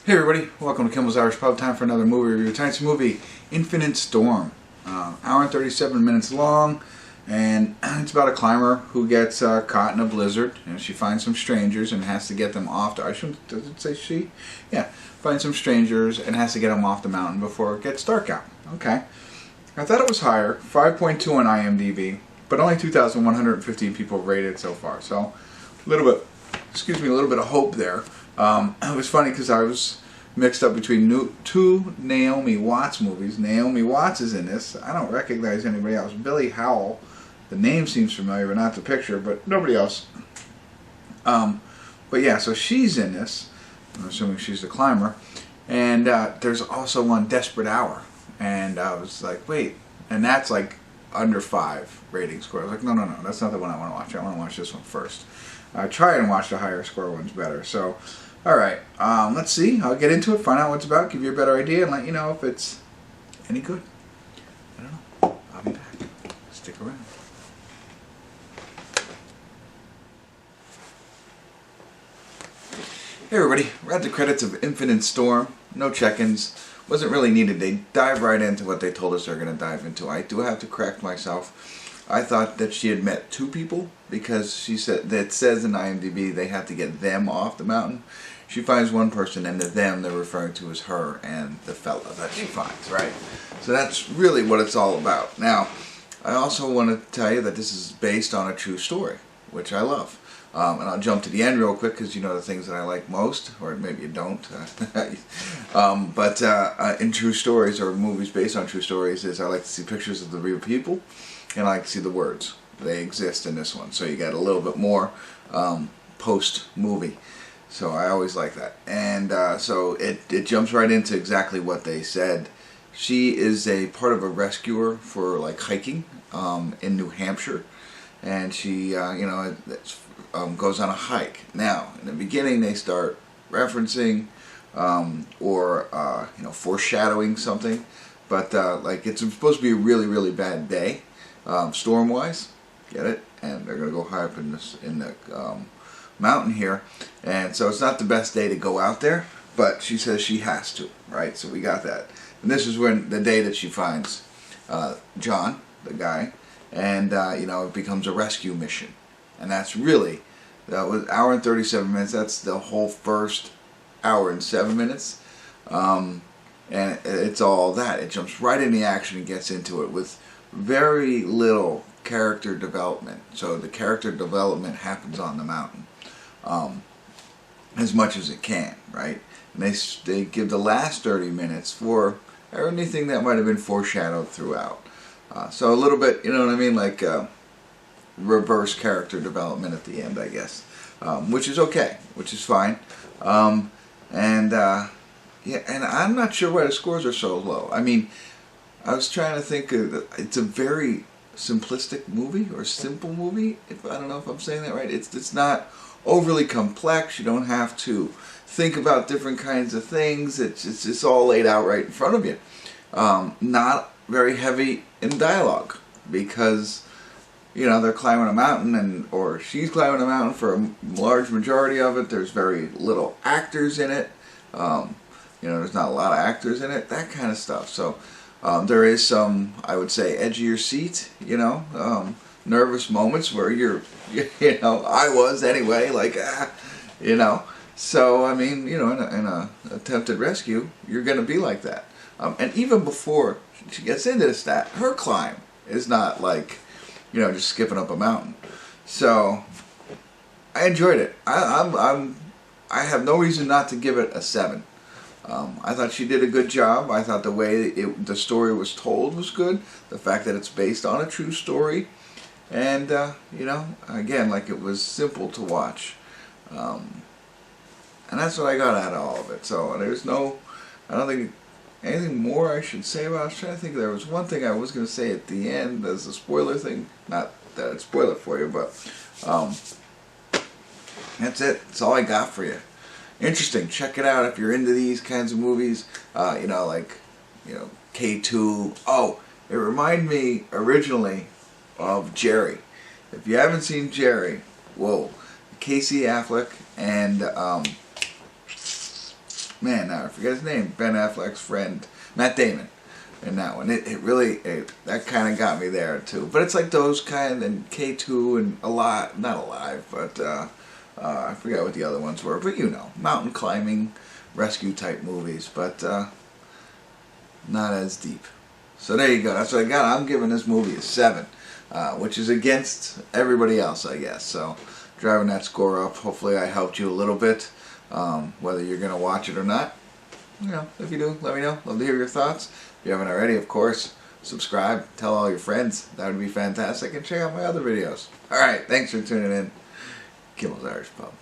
Hey everybody, welcome to Kimmel's Irish Pub. Time for another movie review. Tonight's movie, Infinite Storm. Hour and 37 minutes long, and it's about a climber who gets caught in a blizzard. And she finds some strangers and has to get them off. Does it say she? Yeah, finds some strangers and has to get them off the mountain before it gets dark out. Okay. I thought it was higher, 5.2 on IMDb, but only 2,115 people rated it so far. So, a little bit of hope there. It was funny because I was mixed up between two Naomi Watts movies. Naomi Watts is in this. I don't recognize anybody else. Billy Howle. The name seems familiar, but not the picture, but nobody else. But yeah, so she's in this. I'm assuming she's the climber. And there's also one, Desperate Hour. And I was like, wait. And that's like under 5 rating score. I was like, no, that's not the one I want to watch. I want to watch this one first. I try and watch the higher score ones better. So, alright, let's see. I'll get into it, find out what it's about, give you a better idea, and let you know if it's any good. I don't know. I'll be back. Stick around. Hey everybody, read the credits of Infinite Storm. No check-ins. Wasn't really needed. They dive right into what they told us they're going to dive into. I do have to correct myself. I thought that she had met 2 people because she said that says in IMDb they have to get them off the mountain. She finds one person, and the them they're referring to as her and the fella that she finds, right? So that's really what it's all about. Now, I also want to tell you that this is based on a true story, which I love. And I'll jump to the end real quick because you know the things that I like most, or maybe you don't. But in true stories or movies based on true stories, I like to see pictures of the real people, and I like to see the words. They exist in this one, so you got a little bit more post-movie. So I always like that. And so it jumps right into exactly what they said. She is a part of a rescuer for like hiking in New Hampshire, and she goes on a hike. Now, in the beginning, they start referencing or foreshadowing something, but like it's supposed to be a really, really bad day, storm-wise. Get it? And they're gonna go high up in the mountain here, and so it's not the best day to go out there. But she says she has to, right? So we got that, and this is when the day that she finds John, the guy, and it becomes a rescue mission. And that was hour and 37 minutes. That's the whole first hour and 7 minutes. And it's all that. It jumps right in the action and gets into it with very little character development. So the character development happens on the mountain as much as it can, right? And they give the last 30 minutes for anything that might have been foreshadowed throughout. So a little bit, you know what I mean, like reverse character development at the end, I guess, which is okay, which is fine. Yeah, and I'm not sure why the scores are so low. I mean, I was trying to think it's a very simplistic movie or simple movie. I don't know if I'm saying that right. It's not overly complex. You don't have to think about different kinds of things. It's all laid out right in front of you. Not very heavy in dialogue because they're climbing a mountain, or she's climbing a mountain for a large majority of it. There's very little actors in it. There's not a lot of actors in it. That kind of stuff. So there is some, I would say, edge of your seat. Nervous moments where I was anyway. Like, So I mean, in a attempted rescue, you're going to be like that. And even before she gets into this, her climb is not like, just skipping up a mountain. So I enjoyed it. I have no reason not to give it a 7. I thought she did a good job. I thought the way the story was told was good. The fact that it's based on a true story, and again, like it was simple to watch, and that's what I got out of all of it. So there's I don't think anything more I should say about it. I was trying to think. There was one thing I was going to say at the end as a spoiler thing. Not that I'd spoil it for you, but that's it. That's all I got for you. Interesting. Check it out if you're into these kinds of movies. K2. Oh, it reminded me originally of Jerry. If you haven't seen Jerry, whoa. Casey Affleck and man, now I forget his name, Ben Affleck's friend, Matt Damon, in that one. It really, that kind of got me there too. But it's like those kind, and K2 and not Alive, but I forget what the other ones were. But you know, mountain climbing, rescue type movies, but not as deep. So there you go. That's what I got. I'm giving this movie a 7, which is against everybody else, I guess. So driving that score up. Hopefully I helped you a little bit, whether you're going to watch it or not. You know, if you do, let me know. Love to hear your thoughts. If you haven't already, of course, subscribe. Tell all your friends. That would be fantastic. And check out my other videos. All right. Thanks for tuning in. Kimmel's Irish Pub.